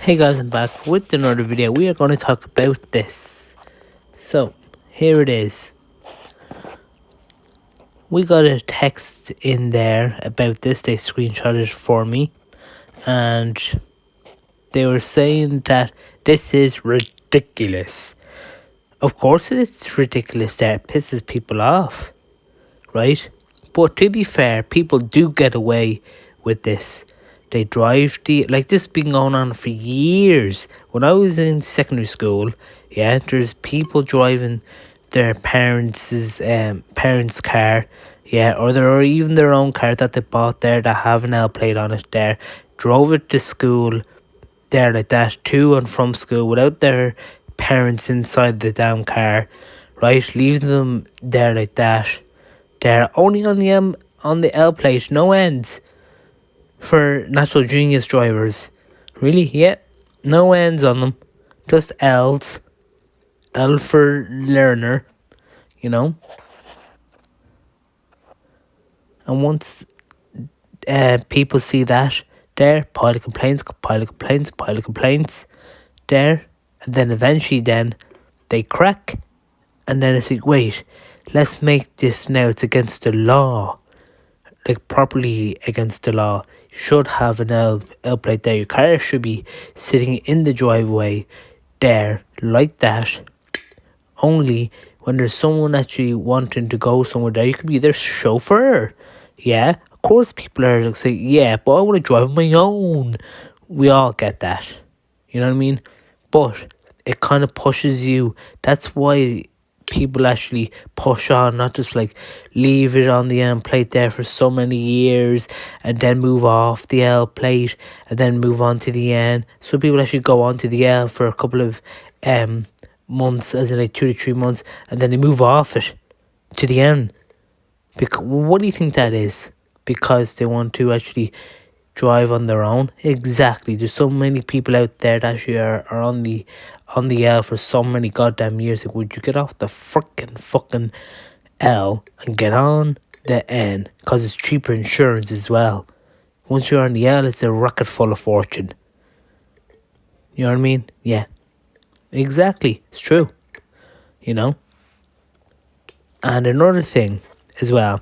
Hey guys, I'm back with another video. We are going to talk about this. So, here it is. We got a text in there about this. They screenshotted it for me. And they were saying that this is ridiculous. Of course it's ridiculous that it pisses people off. Right? But to be fair, people do get away with this. They drive like this has been going on for years. When I was in secondary school, yeah, there's people driving their parents' car, yeah, or even their own car that they bought there that have an L plate on it there, drove it to school there like that, to and from school without their parents inside the damn car, right? Leaving them there like that. They're only on the L plate, no ends for natural genius drivers. Really? Yeah. No ends on them. Just L's. L for learner, you know. And once people see that, there, pile of complaints, pile of complaints, pile of complaints, there, and then eventually then they crack, and then it's like, wait, let's make this now, it's against the law. Like properly against the law. You should have an L plate there. Your car should be sitting in the driveway there like that. Only when there's someone actually wanting to go somewhere there, you could be their chauffeur. Yeah, of course people are like saying, yeah, but I want to drive my own. We all get that. You know what I mean? But it kind of pushes you. That's why people actually push on, not just like leave it on the L plate there for so many years and then move off the L plate and then move on to the N. So people actually go on to the L for a couple of months, as in like 2 to 3 months, and then they move off it to the N. Because what do you think that is? Because they want to actually drive on their own? Exactly. There's so many people out there that actually are on the L for so many goddamn years. Like, would you get off the fucking L and get on the N? Because it's cheaper insurance as well. Once you're on the L, it's a rocket full of fortune. You know what I mean? Yeah. Exactly. It's true. You know? And another thing as well.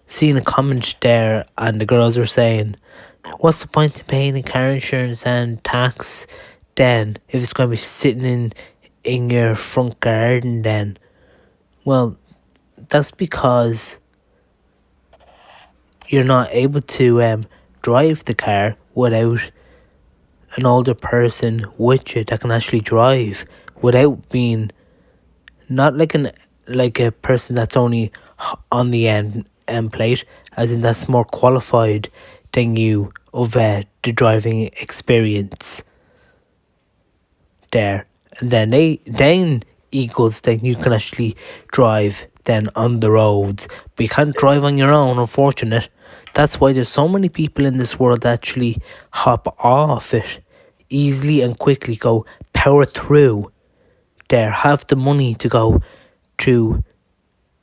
Seeing a comment there, and the girls were saying, what's the point of paying in car insurance and tax then if it's going to be sitting in your front garden then? Well, that's because you're not able to drive the car without an older person with you that can actually drive without being not like a person that's only on the end plate, as in that's more qualified than you of the driving experience there, and then equals then you can actually drive then on the roads, but you can't drive on your own, unfortunate. That's why there's so many people in this world that actually hop off it easily and quickly, go power through there, have the money to go to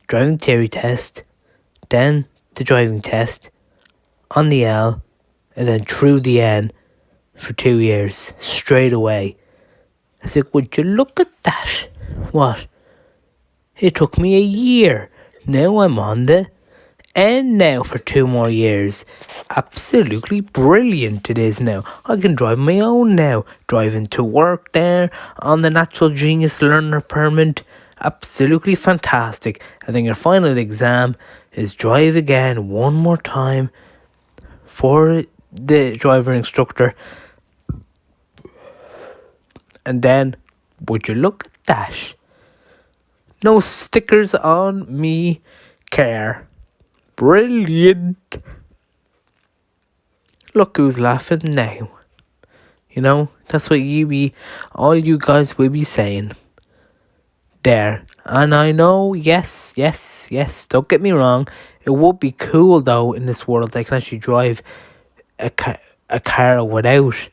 driving theory test, then the driving test on the L, and then through the N for 2 years straight away. I was like, would you look at that? What? It took me a year. Now I'm on the N now for 2 more years. Absolutely brilliant it is now. I can drive my own now. Driving to work there on the Natural Genius Learner Permit. Absolutely fantastic. And then your final exam is drive again one more time for the driver instructor. And then, would you look at that? No stickers on me car. Brilliant. Look who's laughing now. You know, that's what all you guys will be saying there. And I know, yes, don't get me wrong, it would be cool though in this world they can actually drive a car without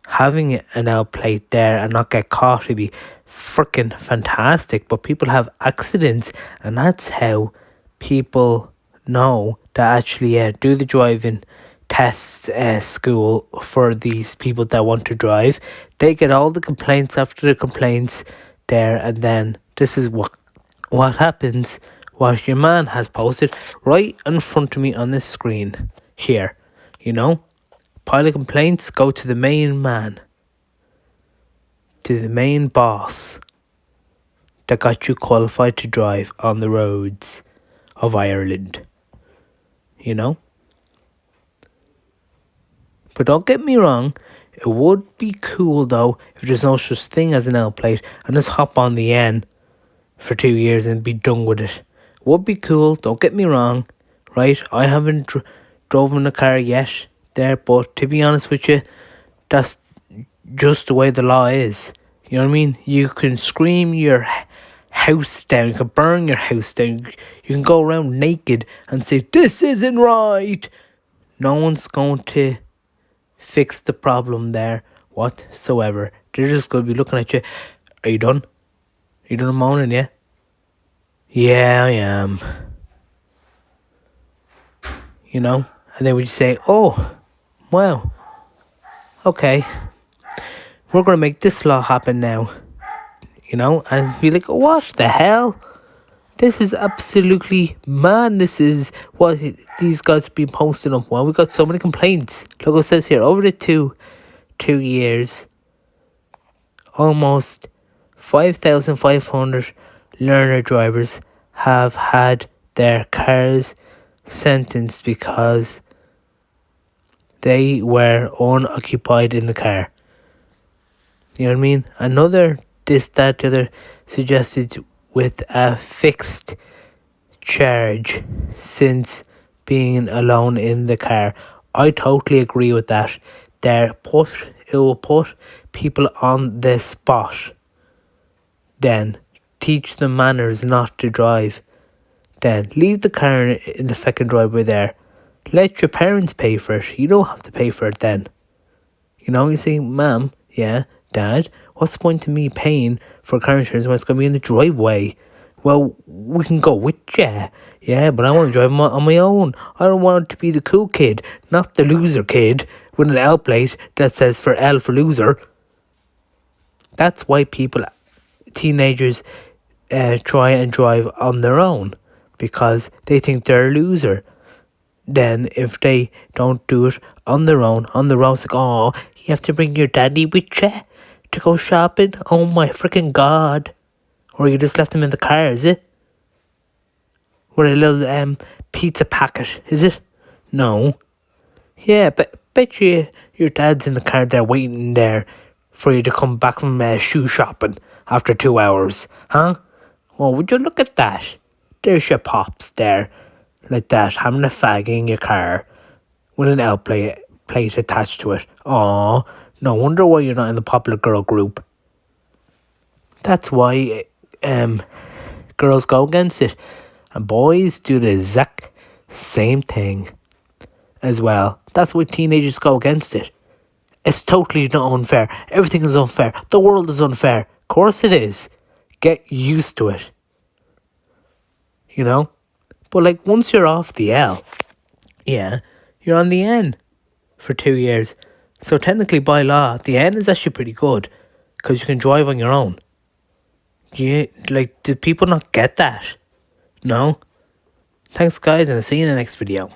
having an L plate there and not get caught. It'd be freaking fantastic. But people have accidents, and that's how people know to actually do the driving test school for these people that want to drive. They get all the complaints after the complaints there, and then this is what happens. What your man has posted right in front of me on this screen here. You know, pile of complaints go to the main man, to the main boss that got you qualified to drive on the roads of Ireland. You know? But don't get me wrong, it would be cool though if there's no such thing as an L plate and just hop on the N for 2 years and be done with it. Would be cool, don't get me wrong, right? I haven't driven a car yet there, but to be honest with you, that's just the way the law is. You know what I mean? You can scream your house down, you can burn your house down, you can go around naked and say, this isn't right. No one's going to fix the problem there whatsoever. They're just going to be looking at you. Are you done? Are you done moaning, yeah? Yeah, I am. You know? And then we just say, oh, wow. Okay. We're going to make this law happen now. You know? And be like, what the hell? This is absolutely mad. This is what these guys have been posting up. Well, we got so many complaints. Look what it says here. Over the two years, almost 5,500 learner drivers have had their cars sentenced because they were unoccupied in the car. You know what I mean? Another, this, that, the other suggested with a fixed charge since being alone in the car. I totally agree with that. It will put people on the spot. Then teach them manners not to drive. Then leave the car in the fucking driveway there. Let your parents pay for it. You don't have to pay for it then. You know, you say, ma'am, yeah, dad, what's the point of me paying for car insurance when it's going to be in the driveway? Well, we can go with you. Yeah, but I want to drive on my own. I don't want to be the cool kid, not the loser kid with an L plate that says for L for loser. That's why teenagers try and drive on their own, because they think they're a loser. Then if they don't do it on their own, on the road, it's like, oh, you have to bring your daddy with you to go shopping? Oh my freaking god. Or you just left him in the car, is it? With a little pizza packet, is it? No. Yeah, but bet you your dad's in the car there waiting there for you to come back from shoe shopping after 2 hours, huh? Well, would you look at that? There's your pops there, like that, having a fag in your car with an L plate attached to it. Aw, no wonder why you're not in the popular girl group. That's why girls go against it. And boys do the exact same thing as well. That's why teenagers go against it. It's totally not unfair. Everything is unfair. The world is unfair. Of course it is. Get used to it. You know? But like once you're off the L, yeah, you're on the N for 2 years. So technically by law, the N is actually pretty good because you can drive on your own. Do people not get that? No? Thanks guys, and I'll see you in the next video.